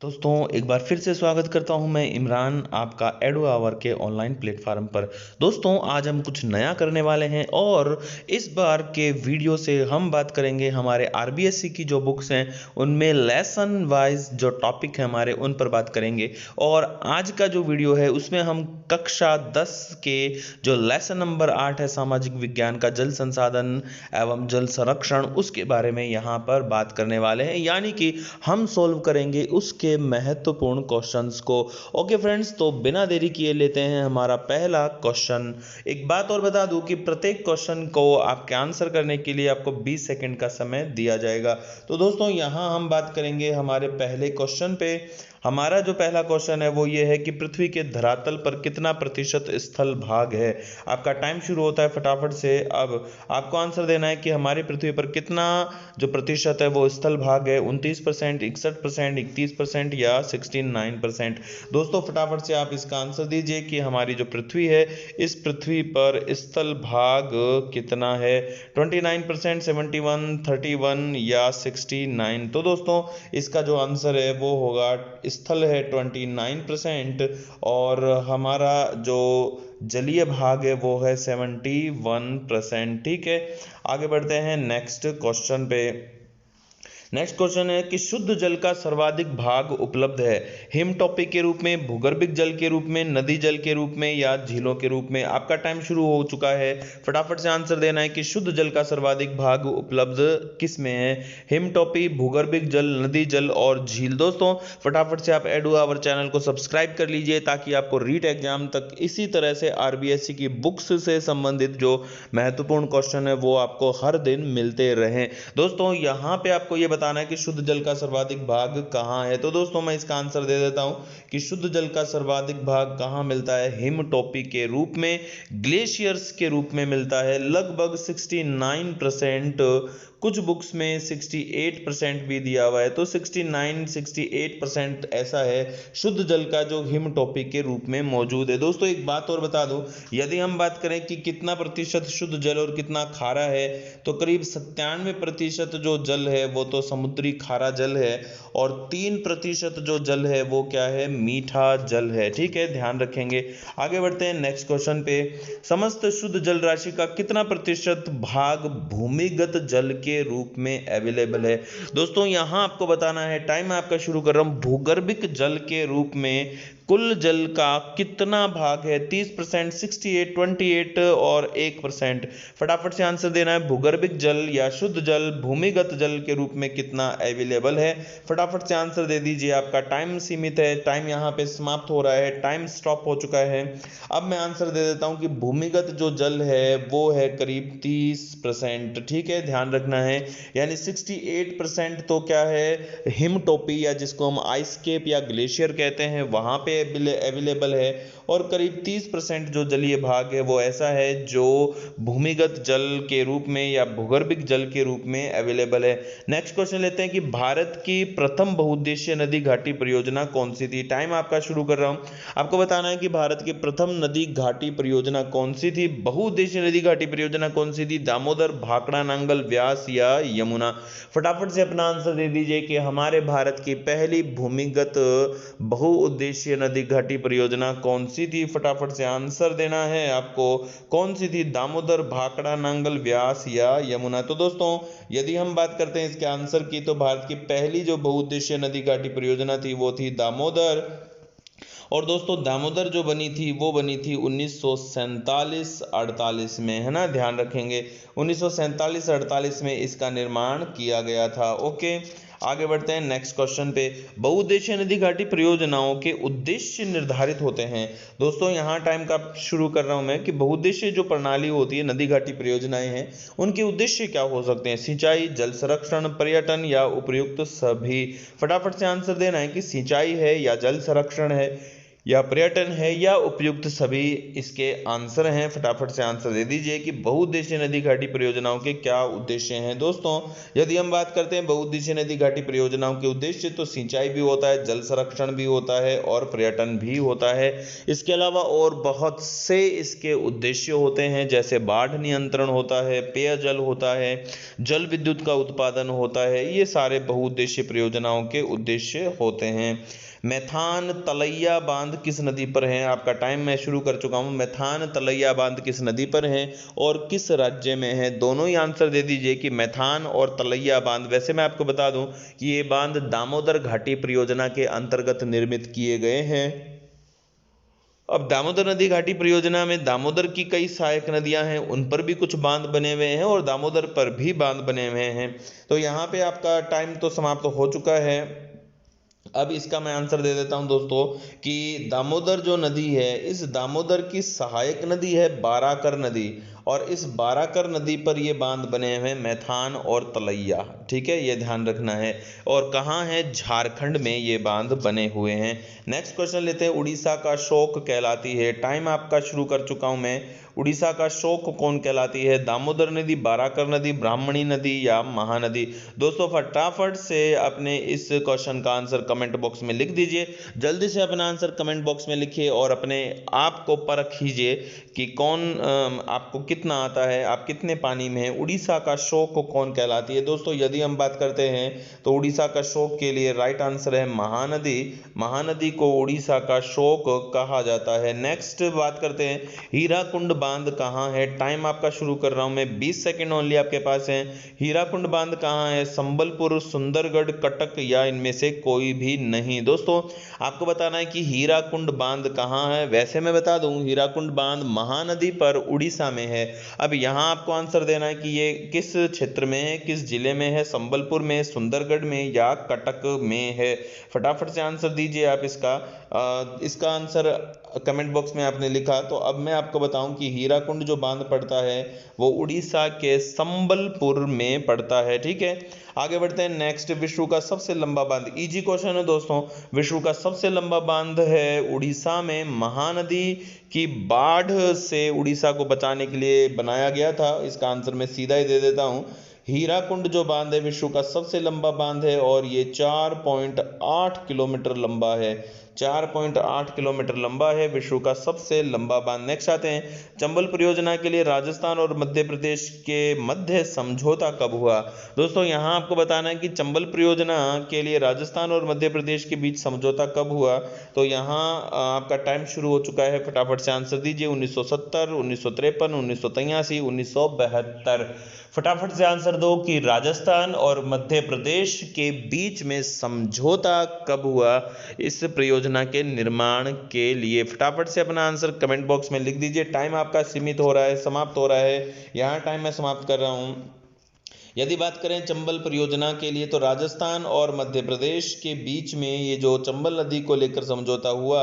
दोस्तों एक बार फिर से स्वागत करता हूं मैं इमरान आपका एडो आवर के ऑनलाइन प्लेटफॉर्म पर। दोस्तों आज हम कुछ नया करने वाले हैं और इस बार के वीडियो से हम बात करेंगे हमारे आरबीएससी की जो बुक्स हैं उनमें लेसन वाइज जो टॉपिक है हमारे उन पर बात करेंगे। और आज का जो वीडियो है उसमें हम कक्षा 10 के जो लेसन नंबर 8 है सामाजिक विज्ञान का जल संसाधन एवं जल संरक्षण उसके बारे में यहाँ पर बात करने वाले हैं, यानी कि हम सोल्व करेंगे उसके महत्वपूर्ण क्वेश्चंस को। ओके फ्रेंड्स, तो बिना देरी किए लेते हैं हमारा पहला क्वेश्चन। एक बात और बता दूं कि प्रत्येक क्वेश्चन को आपके आंसर करने के लिए आपको 20 सेकंड का समय दिया जाएगा। तो दोस्तों यहां हम बात करेंगे हमारे पहले क्वेश्चन पे। हमारा जो पहला क्वेश्चन है वो ये है कि पृथ्वी के धरातल पर कितना प्रतिशत स्थल भाग है। आपका टाइम शुरू होता है फटाफट से। अब आपको आंसर देना है कि हमारी पृथ्वी पर कितना जो प्रतिशत है वो स्थल भाग है, 29%, 61%, 31% या 69%। दोस्तों फटाफट से आप इसका आंसर दीजिए कि हमारी जो पृथ्वी है इस पृथ्वी पर स्थल भाग कितना है, 29%, 71, 31 या 69। तो दोस्तों इसका जो आंसर है वो होगा, स्थल है 29% और हमारा जो जलीय भाग है वो है 71%। ठीक है, आगे बढ़ते हैं नेक्स्ट क्वेश्चन पे। नेक्स्ट क्वेश्चन है कि शुद्ध जल का सर्वाधिक भाग उपलब्ध है हिम टॉपिक के रूप में, भूगर्भिक जल के रूप में, नदी जल के रूप में या झीलों के रूप में। आपका टाइम शुरू हो चुका है, फटाफट से आंसर देना है कि शुद्ध जल का सर्वाधिक भाग उपलब्ध किस में है, हिम टॉपी, भूगर्भिक जल, नदी जल और झील। दोस्तों फटाफट से आप एडू आवर चैनल को सब्सक्राइब कर लीजिए ताकि आपको रीट एग्जाम तक इसी तरह से आरबीएससी की बुक्स से संबंधित जो महत्वपूर्ण क्वेश्चन है वो आपको हर दिन मिलते रहें। दोस्तों यहाँ पे आपको ये बताना है कि शुद्ध जल का सर्वाधिक भाग कहाँ है। तो दोस्तों मैं इसका आंसर दे देता हूं कि शुद्ध जल का सर्वाधिक भाग कहाँ मिलता है, हिम टॉपी के रूप में, ग्लेशियर्स के रूप में मिलता है। लगभग 69%, कुछ बुक्स में 68% भी दिया हुआ है, तो 68% ऐसा है शुद्ध जल का जो हिम टॉपी के रूप में मौजूद है। दोस्तों एक बात और बता दूं, यदि हम बात करें कि कितना प्रतिशत शुद्ध जल और कितना खारा है, तो करीब 97% जो जल है वो तो समुद्री खारा जल है और 3% जो जल है वो क्या है, मीठा जल है। ठीक है, ध्यान रखेंगे। आगे बढ़ते हैं नेक्स्ट क्वेश्चन पे। समस्त शुद्ध जल राशि का कितना प्रतिशत भाग भूमिगत जल के रूप में अवेलेबल है। दोस्तों यहां आपको बताना है, टाइम आपका शुरू कर रहा हूं, भूगर्भिक जल के रूप में कुल जल का कितना भाग है, 30%, 68, 28 और 1%। फटाफट से आंसर देना है, भूगर्भिक जल या शुद्ध जल भूमिगत जल के रूप में कितना अवेलेबल है। फटाफट से आंसर दे दीजिए, आपका टाइम सीमित है, टाइम यहाँ पे समाप्त हो रहा है, टाइम स्टॉप हो चुका है। अब मैं आंसर दे देता हूं कि भूमिगत जो जल है वो है करीब 30%। ठीक है, ध्यान रखना है, यानी 68% तो क्या है, हिम टॉपी या जिसको हम आइस केप या ग्लेशियर कहते हैं वहां पे अवेलेबल है, और करीब 30% जो जलीय भाग है वो ऐसा है जो भूमिगत जल के रूप में या भूगर्भिक जल के रूप में अवेलेबल है। नेक्स्ट क्वेश्चन लेते हैं कि भारत की प्रथम बहुउद्देशीय नदी घाटी परियोजना कौन सी थी। टाइम आपका शुरू कर रहा हूं, आपको बताना है कि भारत की प्रथम नदी घाटी परियोजना कौन सी थी, बहुउद्देशीय नदी घाटी परियोजना कौन सी थी, दामोदर, भाखड़ा, नांगल, व्यास या यमुना। फटाफट से अपना आंसर दे दीजिए कि हमारे भारत की पहली भूमिगत बहुउद्देशीय नदी घाटी परियोजना कौन सी थी। फटाफट से आंसर देना है आपको, कौन सी थी, दामोदर, भाखड़ा, नांगल, व्यास या यमुना। तो दोस्तों यदि हम बात करते हैं इसके आंसर की, तो भारत की पहली जो बहुउद्देशीय नदी घाटी परियोजना थी वो थी दामोदर। और दोस्तों दामोदर जो बनी थी वो बनी थी 1947-48 में, है ना, ध्यान रखेंगे 1947-48 में इसका निर्माण किया गया था। ओके, आगे बढ़ते हैं नेक्स्ट क्वेश्चन पे। बहुउद्देशीय नदी घाटी परियोजनाओं के उद्देश्य निर्धारित होते हैं। दोस्तों यहाँ टाइम का शुरू कर रहा हूं मैं कि बहुउद्देशीय जो प्रणाली होती है, नदी घाटी परियोजनाएं हैं, उनके उद्देश्य क्या हो सकते हैं, सिंचाई, जल संरक्षण, पर्यटन या उपयुक्त सभी। फटाफट से आंसर देना है कि सिंचाई है या जल संरक्षण है या पर्यटन है या उपयुक्त सभी इसके आंसर हैं। फटाफट से आंसर दे दीजिए कि बहुउद्देशीय नदी घाटी परियोजनाओं के क्या उद्देश्य हैं। दोस्तों यदि हम बात करते हैं बहुउद्देशीय नदी घाटी परियोजनाओं के उद्देश्य, तो सिंचाई भी होता है, जल संरक्षण भी होता है और पर्यटन भी होता है। इसके अलावा और बहुत से इसके उद्देश्य होते हैं, जैसे बाढ़ नियंत्रण होता है, पेयजल होता है, जल विद्युत का उत्पादन होता है। ये सारे बहुउद्देशीय परियोजनाओं के उद्देश्य होते हैं। मैथान तलैया बांध किस नदी पर है? आपका टाइम मैं शुरू कर चुका हूं। मैथान तलैया बांध किस नदी पर है और किस राज्य में है? दोनों ही आंसर दे दीजिए कि मैथान और तलैया बांध। वैसे मैं आपको बता दूं कि ये बांध दामोदर घाटी परियोजना के अंतर्गत निर्मित किए गए हैं। अब दामोदर नदी घाटी परियोजना में दामोदर की कई सहायक नदियां हैं, उन पर भी कुछ बांध बने हुए हैं और दामोदर पर भी बांध बने हुए हैं। तो यहाँ पे आपका टाइम तो समाप्त हो चुका है। अब इसका मैं आंसर दे देता हूं दोस्तों कि दामोदर जो नदी है, इस दामोदर की सहायक नदी है बाराकर नदी, और इस बाराकर नदी पर ये बांध बने हुए हैं मैथान और तलैया। ठीक है, ये ध्यान रखना है। और कहाँ है? झारखंड में ये बांध बने हुए हैं। नेक्स्ट क्वेश्चन लेते हैं। उड़ीसा का शोक कहलाती है। टाइम आपका शुरू कर चुका हूं मैं। उड़ीसा का शोक कौन कहलाती है? दामोदर नदी, बाराकर नदी, ब्राह्मणी नदी या महानदी? दोस्तों फटाफट से अपने इस क्वेश्चन का आंसर कमेंट बॉक्स में लिख दीजिए। जल्दी से अपना आंसर कमेंट बॉक्स में लिखिए और अपने आप को परखिए कि कौन आपको कितना आता है, आप कितने पानी में हैं। उड़ीसा का शोक कौन कहलाती है? दोस्तों यदि हम बात करते हैं तो उड़ीसा का शोक के लिए राइट आंसर है महानदी। महानदी को उड़ीसा का शोक कहा जाता है। नेक्स्ट बात करते हैं, हीराकुंड बांध कहाँ है? टाइम आपका शुरू कर रहा हूं मैं, 20 सेकंड ओनली आपके पास है। हीराकुंड बांध कहाँ है? संबलपुर, सुंदरगढ़, कटक या इनमें से कोई भी नहीं? दोस्तों आपको बताना है कि हीराकुंड बांध कहाँ है। वैसे मैं बता दूं हीराकुंड बांध महानदी पर उड़ीसा में है। अब यहाँ आपको आंसर देना है कि ये किस क्षेत्र में है, किस जिले में है, संबलपुर में, सुंदरगढ़ में या कटक में है। फटाफट से आंसर दीजिए आप इसका आंसर कमेंट बॉक्स में आपने लिखा। तो अब मैं आपको बताऊं कि हीराकुंड जो बांध पड़ता है वो उड़ीसा के संबलपुर में पड़ता है। ठीक है, आगे बढ़ते हैं। नेक्स्ट, विश्व का सबसे लंबा बांध। इजी क्वेश्चन है दोस्तों। विश्व का सबसे लंबा बांध है उड़ीसा में, महानदी की बाढ़ से उड़ीसा को बचाने के लिए बनाया गया था। इसका आंसर मैं सीधा ही दे देता हूं। हीराकुंड जो बांध है विश्व का सबसे लंबा बांध है और ये 4.8 किलोमीटर लंबा है। 4.8 किलोमीटर लंबा है विश्व का सबसे लंबा बांध। नेक्स्ट आते हैं, चंबल परियोजना के लिए राजस्थान और मध्य प्रदेश के मध्य समझौता कब हुआ? दोस्तों यहाँ आपको बताना है कि चंबल परियोजना के लिए राजस्थान और मध्य प्रदेश के बीच समझौता कब हुआ। तो यहाँ आपका टाइम शुरू हो चुका है। फटाफट से आंसर दीजिए। 1970, 1953, 1983, 1972। फटाफट से आंसर दो कि राजस्थान और मध्य प्रदेश के बीच में समझौता कब हुआ इस परियोजना के निर्माण के लिए। फटाफट से अपना आंसर कमेंट बॉक्स में लिख दीजिए। टाइम आपका सीमित हो रहा है, समाप्त हो रहा है। यहाँ टाइम मैं समाप्त कर रहा हूँ। यदि बात करें चंबल परियोजना के लिए तो राजस्थान और मध्य प्रदेश के बीच में ये जो चंबल नदी को लेकर समझौता हुआ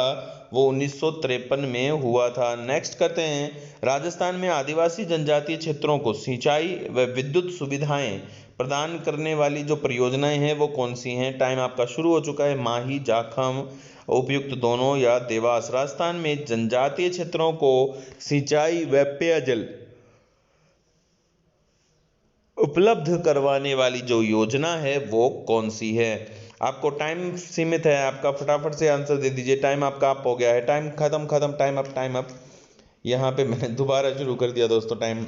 वो 1953 में हुआ था। नेक्स्ट करते हैं, राजस्थान में आदिवासी जनजातीय क्षेत्रों को सिंचाई व विद्युत सुविधाएं प्रदान करने वाली जो परियोजनाएं हैं वो कौन सी हैं? टाइम आपका शुरू हो चुका है। माही, जाखम, उपयुक्त दोनों या देवास? राजस्थान में जनजातीय क्षेत्रों को सिंचाई व पेयजल उपलब्ध करवाने वाली जो योजना है वो कौन सी है? आपको टाइम सीमित है आपका, फटाफट से आंसर दे दीजिए। टाइम आपका अप हो गया है। टाइम खत्म, टाइम अप। यहाँ पे मैंने दोबारा शुरू कर दिया दोस्तों टाइम।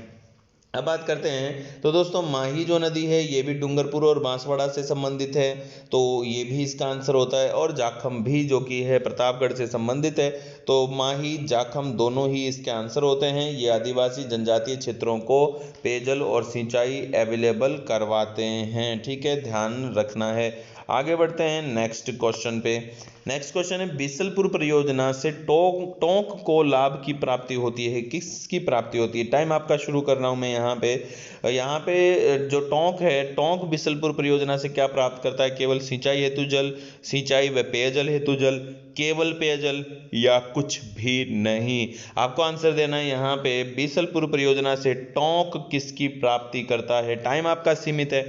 अब बात करते हैं तो दोस्तों माही जो नदी है ये भी डूंगरपुर और बांसवाड़ा से संबंधित है, तो ये भी इसका आंसर होता है। और जाखम भी जो कि है प्रतापगढ़ से संबंधित है, तो माही जाखम दोनों ही इसके आंसर होते हैं। ये आदिवासी जनजातीय क्षेत्रों को पेयजल और सिंचाई अवेलेबल करवाते हैं। ठीक है, ध्यान रखना है। आगे बढ़ते हैं नेक्स्ट क्वेश्चन पे। नेक्स्ट क्वेश्चन है, बीसलपुर परियोजना से टोंक को लाभ की प्राप्ति होती है, किसकी प्राप्ति होती है? टाइम आपका शुरू कर रहा हूं मैं यहाँ पे जो टोंक है, टोंक बीसलपुर परियोजना से क्या प्राप्त करता है? केवल सिंचाई हेतु जल, सिंचाई व पेयजल हेतु जल, केवल पेयजल या कुछ भी नहीं? आपको आंसर देना है यहाँ पे। बीसलपुर परियोजना से टोंक किसकी प्राप्ति करता है? टाइम आपका सीमित है,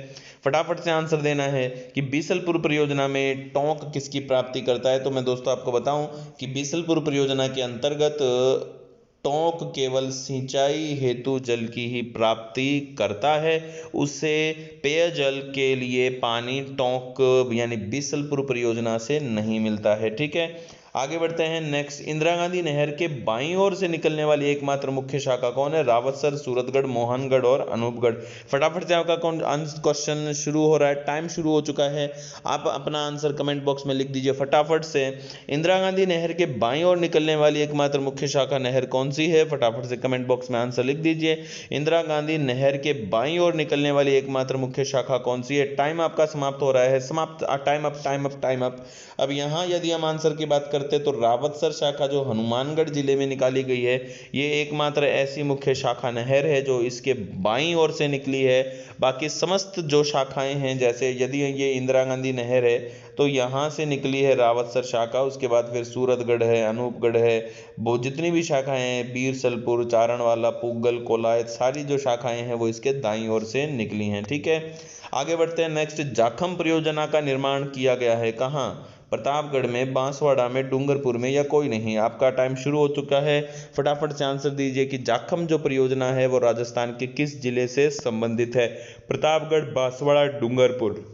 फटाफट से आंसर देना है कि बीसलपुर परियोजना में टोंक किसकी प्राप्ति करता जाता है। तो मैं दोस्तों आपको बताऊं कि बीसलपुर परियोजना के अंतर्गत टोंक केवल सिंचाई हेतु जल की ही प्राप्ति करता है, उसे पेयजल के लिए पानी टोंक यानी बीसलपुर परियोजना से नहीं मिलता है। ठीक है, आगे बढ़ते हैं। नेक्स्ट, इंदिरा गांधी नहर के बाईं ओर से निकलने वाली एकमात्र मुख्य शाखा कौन है? रावतसर, सूरतगढ़, मोहनगढ़ और अनूपगढ़। फटाफट से आपका क्वेश्चन शुरू हो रहा है, टाइम शुरू हो चुका है। आप अपना आंसर कमेंट बॉक्स में लिख दीजिए फटाफट से। इंदिरा गांधी नहर के बाईं ओर निकलने वाली एकमात्र मुख्य शाखा नहर कौन सी है? फटाफट से कमेंट बॉक्स में आंसर लिख दीजिए। इंदिरा गांधी नहर के बाईं ओर निकलने वाली एकमात्र मुख्य शाखा कौन सी है? टाइम आपका समाप्त हो रहा है, समाप्त, time up, time up, time up. अब यहाँ यदि हम आंसर की बात करते तो रावतसर शाखा जो हनुमानगढ़ जिले में निकाली गई है, ये एकमात्र ऐसी मुख्य शाखा नहर है जो इसके बाईं ओर से निकली है। बाकी समस्त जो शाखाएं हैं, जैसे यदि ये इंदिरा गांधी नहर है तो यहाँ से निकली है रावतसर शाखा, उसके बाद फिर सूरतगढ़ है, अनूपगढ़ है, वो जितनी भी शाखाएं हैं, बीरसलपुर, चारणवाला, पुगल, कोलायत, सारी जो शाखाएं हैं वो इसके दाईं ओर से निकली हैं। ठीक है, आगे बढ़ते हैं। नेक्स्ट, जाखम परियोजना का निर्माण किया गया है कहाँ? प्रतापगढ़ में, बांसवाड़ा में, डूंगरपुर में या कोई नहीं। आपका टाइम शुरू हो चुका है, फटाफट से आंसर दीजिए कि जाखम जो परियोजना है वो राजस्थान के किस जिले से संबंधित है? प्रतापगढ़, बांसवाड़ा, डूंगरपुर।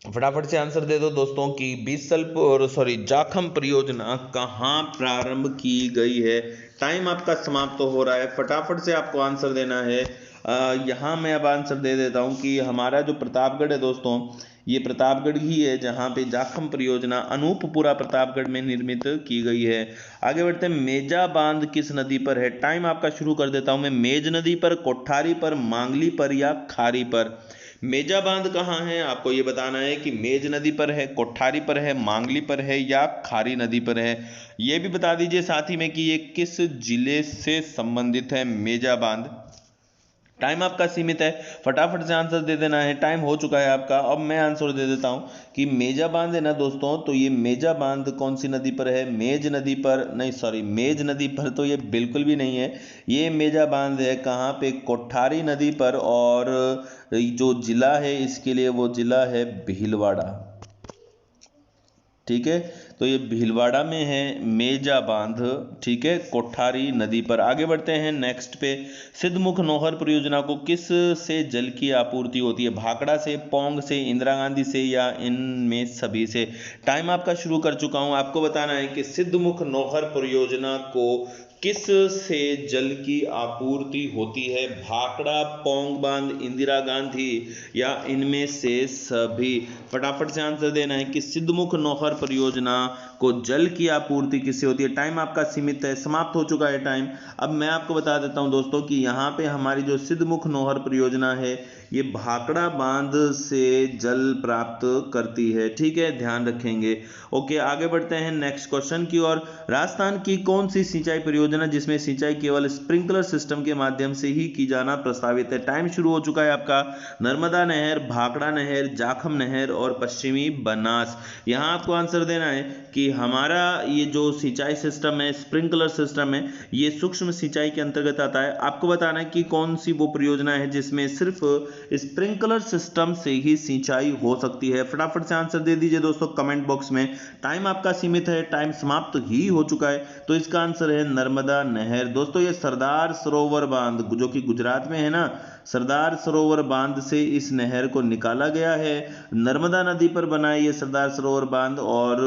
फटाफट से आंसर दे दो दोस्तों कि जाखम परियोजना कहाँ प्रारंभ की गई है। टाइम आपका समाप्त तो हो रहा है, फटाफट से आपको आंसर देना है। यहाँ मैं अब आंसर दे देता हूँ कि हमारा जो प्रतापगढ़ है दोस्तों, ये प्रतापगढ़ ही है जहाँ पे जाखम परियोजना अनूपपुरा प्रतापगढ़ में निर्मित की गई है। आगे बढ़ते हैं। मेजा बांध किस नदी पर है? टाइम आपका शुरू कर देता हूँ मैं। मेज नदी पर, कोठारी पर, मांगली पर या खारी पर। मेजा बांध कहाँ है? आपको ये बताना है कि मेज नदी पर है, कोठारी पर है, मांगली पर है या खारी नदी पर है। ये भी बता दीजिए साथ ही में कि ये किस जिले से संबंधित है मेजा बांध। टाइम आपका सीमित है, फटाफट से आंसर दे देना है, टाइम हो चुका है आपका। अब मैं आंसर दे देता हूं कि मेजा बांध है ना दोस्तों, तो ये मेजा बांध कौन सी नदी पर है? मेज नदी पर नहीं, सॉरी, मेज नदी पर तो ये बिल्कुल भी नहीं है। ये मेजा बांध है कहाँ पे? कोठारी नदी पर, और जो जिला है इसके लिए वो जिला है भीलवाड़ा। ठीक है, तो ये भीलवाड़ा में है मेजा बांध। ठीक है, कोठारी नदी पर। आगे बढ़ते हैं नेक्स्ट पे। सिद्धमुख नौहर परियोजना को किस से जल की आपूर्ति होती है? भाखड़ा से, पोंग से, इंदिरा गांधी से या इनमें सभी से। टाइम आपका शुरू कर चुका हूं, आपको बताना है कि सिद्धमुख नौहर परियोजना को किस से जल की आपूर्ति होती है? भाखड़ा, पोंग बांध, इंदिरा गांधी या इनमें से सभी। फटाफट से आंसर देना है कि सिद्धमुख नौहर परियोजना को जल की आपूर्ति किससे होती है। टाइम आपका सीमित है, समाप्त हो चुका है टाइम। अब मैं आपको बता देता हूं दोस्तों कि यहाँ पे हमारी जो सिद्धमुख नौहर परियोजना है ये भाखड़ा बांध से जल प्राप्त करती है। ठीक है, ध्यान रखेंगे। ओके, आगे बढ़ते हैं नेक्स्ट क्वेश्चन की ओर। राजस्थान की कौन सी सिंचाई परियोजना जिसमें सिंचाई केवल स्प्रिंकलर सिस्टम के माध्यम से ही की जाना प्रस्तावित है? टाइम शुरू हो चुका है आपका। नर्मदा नहर, भाखड़ा नहर, जाखम नहर और पश्चिमी बनास। यहाँ आपको आंसर देना है कि हमारा ये जो सिंचाई सिस्टम है, स्प्रिंकलर सिस्टम है, ये सूक्ष्म सिंचाई के अंतर्गत आता है। आपको बताना है कि कौन सी वो परियोजना है जिसमें सिर्फ स्प्रिंकलर सिस्टम से ही सिंचाई हो सकती है। फटाफट से आंसर दे दीजिए दोस्तों कमेंट बॉक्स में। टाइम आपका सीमित है, टाइम समाप्त ही हो चुका है, तो इसका आंसर है नर्मदा नहर। दोस्तों ये सरदार सरोवर बांध जो कि गुजरात में है ना, सरदार सरोवर बांध से इस नहर को निकाला गया है। नर्मदा नदी पर बना है ये सरदार सरोवर बांध, और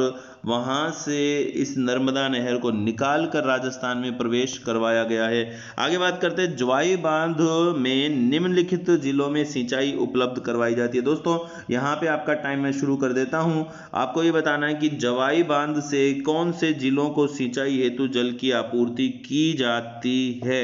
वहां से इस नर्मदा नहर को निकाल कर राजस्थान में प्रवेश करवाया गया है। आगे बात करते हैं। जवाई बांध में निम्नलिखित जिलों में सिंचाई उपलब्ध करवाई जाती है। दोस्तों यहाँ पे आपका टाइम मैं शुरू कर देता हूं। आपको ये बताना है कि जवाई बांध से कौन से जिलों को सिंचाई हेतु जल की आपूर्ति की जाती है?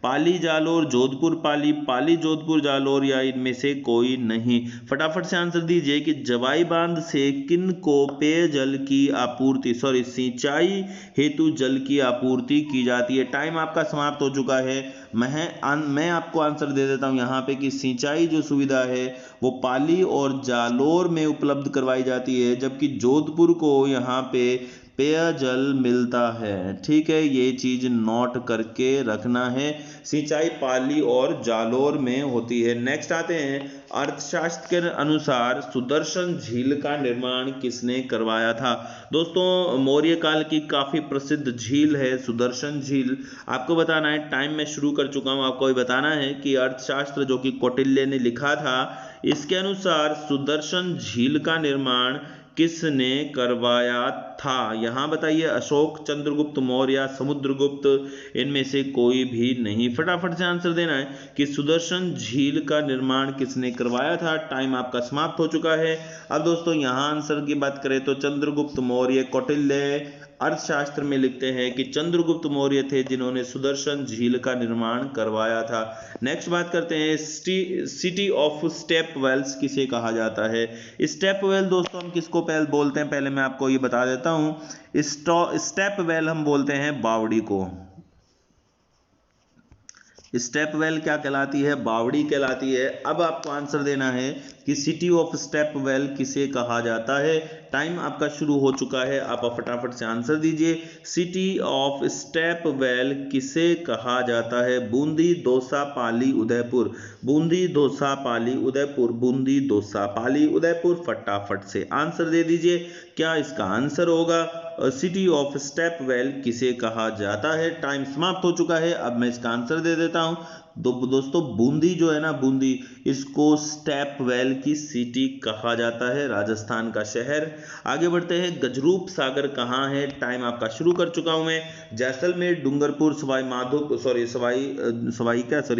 पाली, जालोर, जोधपुर, पाली, पाली, जोधपुर, जालोर या इनमें से कोई नहीं। फटाफट से आंसर दीजिए कि जवाई बांध से किन को पेयजल की आपूर्ति, सिंचाई हेतु जल की आपूर्ति की जाती है। टाइम आपका समाप्त हो चुका है, मैं आपको आंसर दे देता हूं यहाँ पे कि सिंचाई जो सुविधा है वो पाली और जालोर में उपलब्ध करवाई जाती है, जबकि जोधपुर को यहाँ पे पेयजल मिलता है। ठीक है, ये चीज नोट करके रखना है, सिंचाई पाली और जालोर में होती है। नेक्स्ट आते हैं, अर्थशास्त्र के अनुसार सुदर्शन झील का निर्माण किसने करवाया था? दोस्तों मौर्य काल की काफी प्रसिद्ध झील है सुदर्शन झील। आपको बताना है, टाइम मैं शुरू कर चुका हूं, आपको बताना है कि अर्थशास्त्र जो कि कौटिल्य ने लिखा था, इसके अनुसार सुदर्शन झील का निर्माण किसने करवाया था? यहां बताइए, अशोक, चंद्रगुप्त मौर्य, समुद्रगुप्त, इनमें से कोई भी नहीं। फटाफट से आंसर देना है कि सुदर्शन झील का निर्माण किसने करवाया था। टाइम आपका समाप्त हो चुका है। अब दोस्तों यहां आंसर की बात करें तो चंद्रगुप्त मौर्य, कौटिल्य अर्थशास्त्र में लिखते हैं कि चंद्रगुप्त मौर्य थे जिन्होंने सुदर्शन झील का निर्माण करवाया था। नेक्स्ट बात करते हैं, सिटी ऑफ स्टेप वेल्स किसे कहा जाता है? स्टेप वेल दोस्तों हम किसको पहले बोलते हैं, पहले मैं आपको ये बता देता हूं। स्टेप वेल हम बोलते हैं बावड़ी को। स्टेप वेल क्या कहलाती है? बावड़ी कहलाती है। अब आपको आंसर देना है कि सिटी ऑफ स्टेप वेल किसे कहा जाता है। टाइम आपका शुरू हो चुका है, आप फटाफट से आंसर दीजिए। सिटी ऑफ स्टेप वेल किसे कहा जाता है? बूंदी, दौसा, पाली, उदयपुर। बूंदी, दौसा, पाली, उदयपुर। बूंदी, दौसा, पाली, उदयपुर। फटाफट से आंसर दे दीजिए। क्या इसका आंसर होगा सिटी ऑफ स्टेप वेल किसे कहा जाता है? टाइम समाप्त हो चुका है। अब मैं इसका आंसर दे देता हूं। दोस्तों बूंदी जो है ना, बूंदी, इसको स्टेप वेल की सिटी कहा जाता है, राजस्थान का शहर। आगे बढ़ते हैं, गजरूप सागर कहाँ है? टाइम आपका शुरू कर चुका हूं मैं। जैसलमेर, डूंगरपुर, सवाई माधोपुर,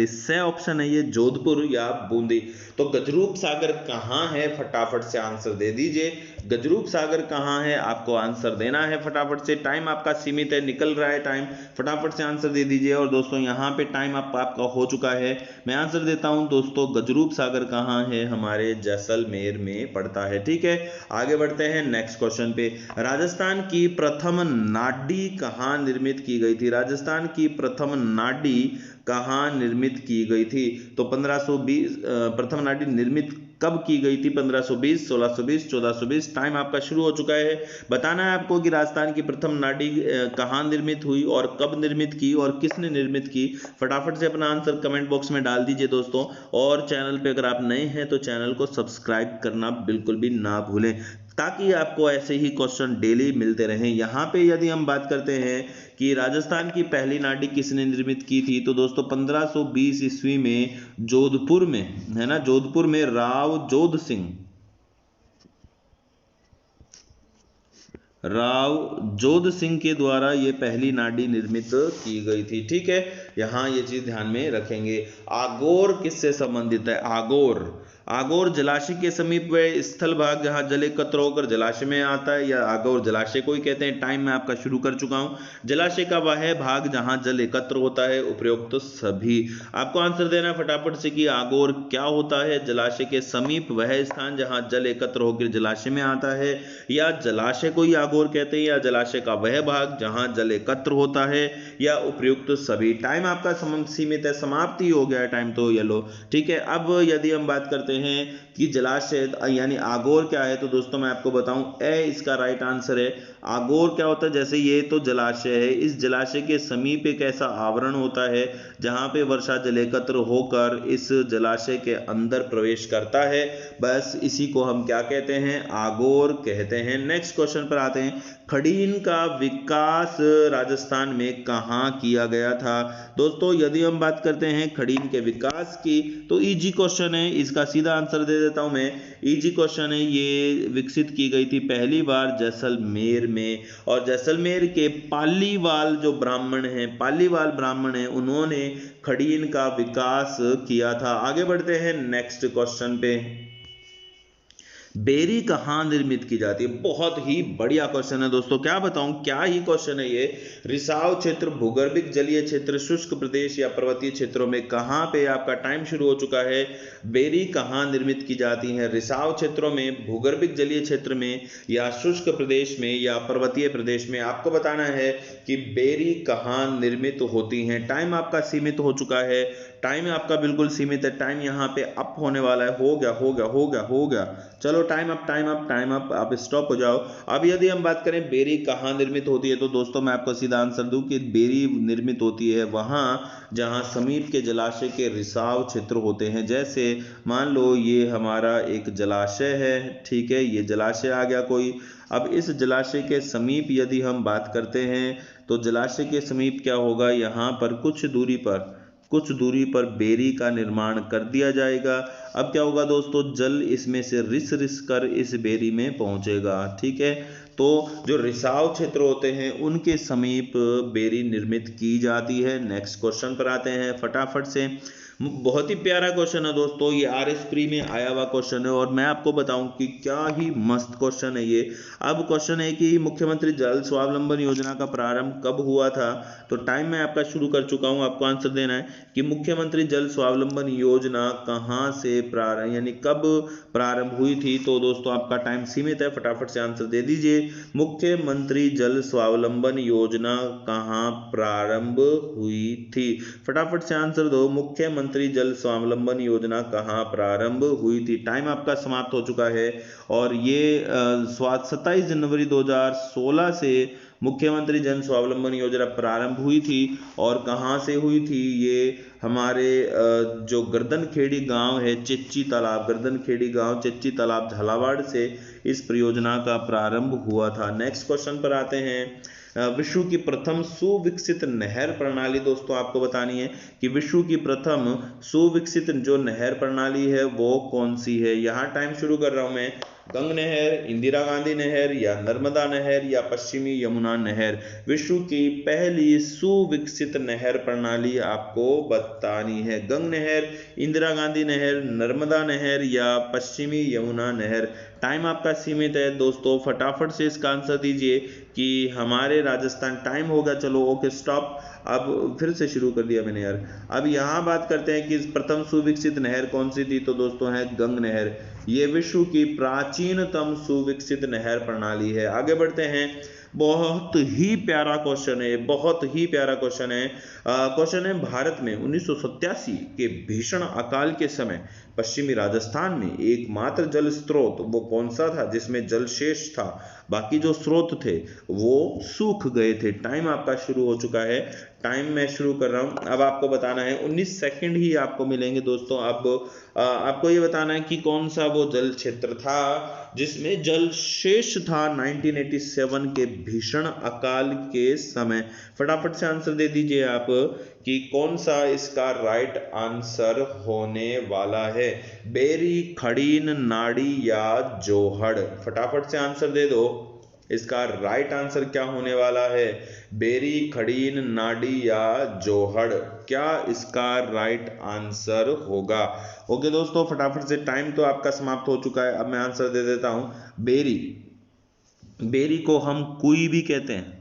से ऑप्शन है ये, जोधपुर या बूंदी। तो गजरूप सागर कहाँ है? फटाफट से आंसर दे दीजिए। गजरूप सागर कहाँ है? आपको आंसर देना है फटाफट से। टाइम आपका सीमित है, निकल रहा है टाइम, फटाफट से आंसर दे दीजिए। और दोस्तों यहाँ पे टाइम आपका हो चुका है, मैं आंसर देता हूं दोस्तों। गजरूप सागर कहाँ है? हमारे जैसलमेर में पड़ता है। ठीक है, आगे बढ़ते हैं नेक्स्ट क्वेश्चन पे। राजस्थान की प्रथम नाडी कहाँ निर्मित की गई थी? राजस्थान की प्रथम नाडी कहाँ निर्मित की गई थी? तो 1520 प्रथम नाडी निर्मित कब की गई थी? 1520, 1620, 1420। टाइम आपका शुरू हो चुका है। बताना है आपको कि राजस्थान की प्रथम नाडी कहाँ निर्मित हुई और कब निर्मित की और किसने निर्मित की। फटाफट से अपना आंसर कमेंट बॉक्स में डाल दीजिए दोस्तों। और चैनल पे अगर आप नए हैं तो चैनल को सब्सक्राइब करना बिल्कुल भी ना भूलें, ताकि आपको ऐसे ही क्वेश्चन डेली मिलते रहें। यहाँ पे यदि हम बात करते हैं कि राजस्थान की पहली नाडी किसने निर्मित की थी, तो दोस्तों 1520 ईस्वी में जोधपुर में, है ना, जोधपुर में राव जोध सिंह के द्वारा ये पहली नाडी निर्मित की गई थी। ठीक है, यहां ये चीज ध्यान में रखेंगे। आगोर किससे संबंधित है? आगोर जलाशय के समीप वह स्थल भाग जहां जल एकत्र होकर जलाशय में आता है, या आगोर जलाशय को ही कहते हैं। टाइम मैं आपका शुरू कर चुका हूं। जलाशय का वह भाग जहां जल एकत्र होता है, उपयुक्त तो सभी। आपको आंसर देना है फटाफट से कि आगोर क्या होता है? जलाशय के समीप वह स्थान जहां जल एकत्र होकर जलाशय में आता है, या जलाशय को ही आगोर कहते हैं, या जलाशय का वह भाग जहां जल एकत्र होता है, या उपयुक्त सभी। टाइम आपका सीमित है, समाप्त ही हो गया है टाइम तो येलो। ठीक है, अब यदि हम बात करते हैं कि जलाशय यानी आगोर क्या है, तो दोस्तों मैं आपको बताऊं, ए इसका राइट आंसर है। आगोर क्या होता है? जैसे ये तो जलाशय है, इस जलाशय के समीप एक ऐसा आवरण होता है जहां पे वर्षा जल एकत्र होकर इस जलाशय के अंदर प्रवेश करता है, बस इसी को हम क्या कहते हैं? आगोर कहते हैं। नेक्स्ट क्वेश्चन पर आते हैं, खड़ीन का विकास राजस्थान में कहां किया गया था? दोस्तों यदि हम बात करते हैं खड़ीन के विकास की, तो इजी क्वेश्चन है, इसका सीधा आंसर दे देता हूं मैं। इजी क्वेश्चन है, ये विकसित की गई थी पहली बार जैसलमेर में, और जैसलमेर के पालीवाल ब्राह्मण हैं, उन्होंने खड़ीन का विकास किया था। आगे बढ़ते हैं नेक्स्ट क्वेश्चन पे। बेरी कहाँ निर्मित की जाती है? बहुत ही बढ़िया क्वेश्चन है दोस्तों, क्या बताऊं, क्या ही क्वेश्चन है ये। रिसाव क्षेत्र, भूगर्भिक जलीय क्षेत्र, शुष्क प्रदेश या पर्वतीय क्षेत्रों में कहाँ पे आपका टाइम शुरू हो चुका है। बेरी कहाँ निर्मित की जाती है? रिसाव क्षेत्रों में, भूगर्भिक जलीय क्षेत्र में, या शुष्क प्रदेश में, या पर्वतीय प्रदेश में। आपको बताना है कि बेरी कहाँ निर्मित होती हैं। टाइम आपका सीमित हो चुका है, टाइम आपका बिल्कुल सीमित है, टाइम यहाँ पे अप होने वाला है। हो गया हो गया हो गया हो गया, चलो time up time up time up, आप स्टॉप हो जाओ। अब यदि हम बात करें बेरी कहाँ निर्मित होती है, तो दोस्तों मैं आपको सीधा आंसर दूं कि बेरी निर्मित होती है वहां जहां समीप के जलाशय के रिसाव क्षेत्र होते हैं। जैसे मान लो ये हमारा एक जलाशय है, ठीक है, ये जलाशय आ गया कोई। अब इस जलाशय के समीप यदि हम बात करते हैं तो जलाशय के समीप क्या होगा, यहाँ पर कुछ दूरी पर बेरी का निर्माण कर दिया जाएगा। अब क्या होगा दोस्तों, जल इसमें से रिस रिस कर इस बेरी में पहुंचेगा, ठीक है। तो जो रिसाव क्षेत्र होते हैं उनके समीप बेरी निर्मित की जाती है। नेक्स्ट क्वेश्चन पर आते हैं फटाफट से। बहुत ही प्यारा क्वेश्चन है दोस्तों, ये आरएस प्री में आया हुआ क्वेश्चन है और मैं आपको बताऊं कि क्या ही मस्त क्वेश्चन है ये। अब क्वेश्चन है कि मुख्यमंत्री जल स्वावलंबन योजना का प्रारंभ कब हुआ था। तो टाइम मैं आपका शुरू कर चुका हूं, आपको आंसर देना है कि मुख्यमंत्री जल स्वावलंबन योजना कहां से प्रारंभ, यानी कब प्रारंभ हुई थी। तो दोस्तों आपका टाइम सीमित है, फटाफट से आंसर दे दीजिए। मुख्यमंत्री जल स्वावलंबन योजना कहां प्रारंभ हुई थी, फटाफट से आंसर दो। मुख्यमंत्री जल स्वावलंबन योजना कहां प्रारंभ हुई थी। टाइम आपका समाप्त हो चुका है और ये 27 जनवरी 2016 से मुख्यमंत्री जन स्वावलंबन योजना प्रारंभ हुई थी। और कहां से हुई थी, ये हमारे जो गर्दनखेड़ी गांव है, चिच्ची तालाब, गर्दनखेड़ी गांव चिच्ची तालाब झालावाड़ से इस परियोजना का प्रारंभ हुआ था। नेक्स्ट क्वेश्चन पर आते हैं। विश्व की प्रथम सुविकसित नहर प्रणाली, दोस्तों आपको बतानी है कि विश्व की प्रथम सुविकसित जो नहर प्रणाली है वो कौन सी है। यहाँ टाइम शुरू कर रहा हूं मैं। गंग नहर, इंदिरा गांधी नहर, या नर्मदा नहर, या पश्चिमी यमुना नहर। विश्व की पहली सुविकसित नहर प्रणाली आपको बतानी है। गंग नहर, इंदिरा गांधी नहर, नर्मदा नहर, या पश्चिमी यमुना नहर। टाइम आपका सीमित है दोस्तों, फटाफट से इसका आंसर दीजिए कि हमारे राजस्थान। टाइम होगा, चलो ओके स्टॉप। अब फिर से शुरू कर दिया मैंने यार। अब यहाँ बात करते हैं कि प्रथम सुविकसित नहर कौन सी थी। तो दोस्तों है गंग नहर। ये विश्व की प्राचीनतम सुविकसित नहर प्रणाली है। आगे बढ़ते हैं। बहुत ही प्यारा क्वेश्चन है, बहुत ही प्यारा क्वेश्चन है। क्वेश्चन है, भारत में 1987 के भीषण अकाल के समय पश्चिमी राजस्थान में एकमात्र जल स्रोत वो कौन सा था जिसमें जल शेष था, बाकी जो स्रोत थे वो सूख गए थे। टाइम आपका शुरू हो चुका है, टाइम मैं शुरू कर रहा हूं। अब आपको बताना है, 19 सेकंड ही आपको मिलेंगे दोस्तों। अब आपको ये बताना है कि कौन सा वो जल क्षेत्र था जिसमें जल शेष था 1987 के भीषण अकाल के समय। फटाफट से आंसर दे दीजिए आप कि कौन सा इसका राइट आंसर होने वाला है। बेरी, खड़ीन, नाड़ी, या जोहड़। फटाफट से आंसर दे दो, इसका राइट आंसर क्या होने वाला है। बेरी, खड़ीन, नाड़ी, या जोहड़, क्या इसका राइट आंसर होगा। ओके दोस्तों, फटाफट से, टाइम तो आपका समाप्त हो चुका है। अब मैं आंसर दे देता हूं। बेरी, बेरी को हम कुई भी कहते हैं।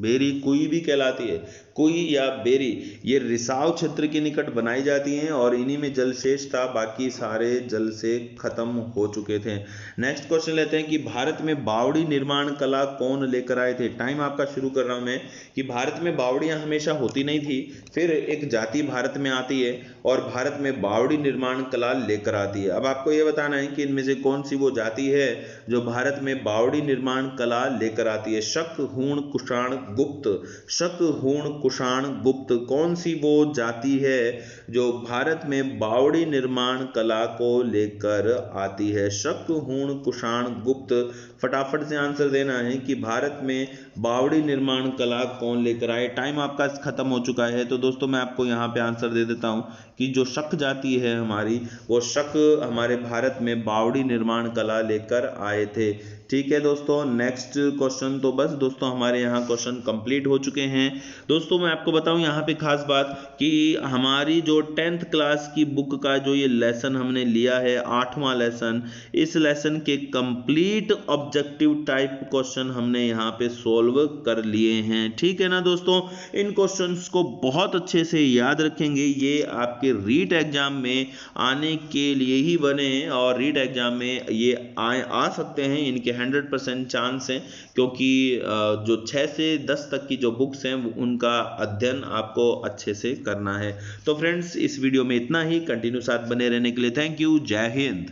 बेरी कुई भी कहलाती है। कुई या बेरी ये रिसाव क्षेत्र के निकट बनाई जाती हैं और इन्हीं में जल शेष था, बाकी सारे जल से खत्म हो चुके थे। नेक्स्ट क्वेश्चन लेते हैं कि भारत में बावड़ी निर्माण कला कौन लेकर आए थे। टाइम आपका शुरू कर रहा हूं मैं कि भारत में बावड़ियां हमेशा होती नहीं थी, फिर एक जाति भारत में आती है और भारत में बावड़ी निर्माण कला लेकर आती है। अब आपको यह बताना है कि इनमें से कौन सी वो जाति है जो भारत में बावड़ी निर्माण कला लेकर आती है। शक, हूण, कुषाण, गुप्त। शक, हूण, कुषाण, गुप्त, कौन सी वो जाति है जो भारत में बावड़ी निर्माण कला को लेकर आती है। शक, हूण, कुषाण, गुप्त। फटाफट से आंसर देना है कि भारत में बावड़ी निर्माण कला कौन लेकर आए। टाइम आपका खत्म हो चुका है। तो दोस्तों मैं आपको यहाँ पे आंसर दे देता हूँ कि जो शक जाति है हमारी, वो शक हमारे भारत में बावड़ी निर्माण कला लेकर आए थे। ठीक है दोस्तों, नेक्स्ट क्वेश्चन। तो बस दोस्तों हमारे यहाँ क्वेश्चन कंप्लीट हो चुके हैं। दोस्तों मैं आपको बताऊं यहाँ पे खास बात कि हमारी जो 10th क्लास की बुक का जो ये लेसन हमने लिया है, 8वां लेसन, इस लेसन के कंप्लीट ऑब्जेक्टिव टाइप क्वेश्चन हमने यहाँ पे सोल्व कर लिए हैं। ठीक है ना दोस्तों, इन क्वेश्चंस को बहुत अच्छे से याद रखेंगे, ये आपके रीट एग्जाम में आने के लिए ही बने हैं और रीट एग्जाम में ये आ सकते हैं, इनके 100% चांस हैं, क्योंकि जो 6 से 10 तक की जो बुक्स हैं उनका अध्ययन आपको अच्छे से करना है। तो फ्रेंड्स इस वीडियो में इतना ही। कंटिन्यू साथ बने रहने के लिए थैंक यू। जय हिंद।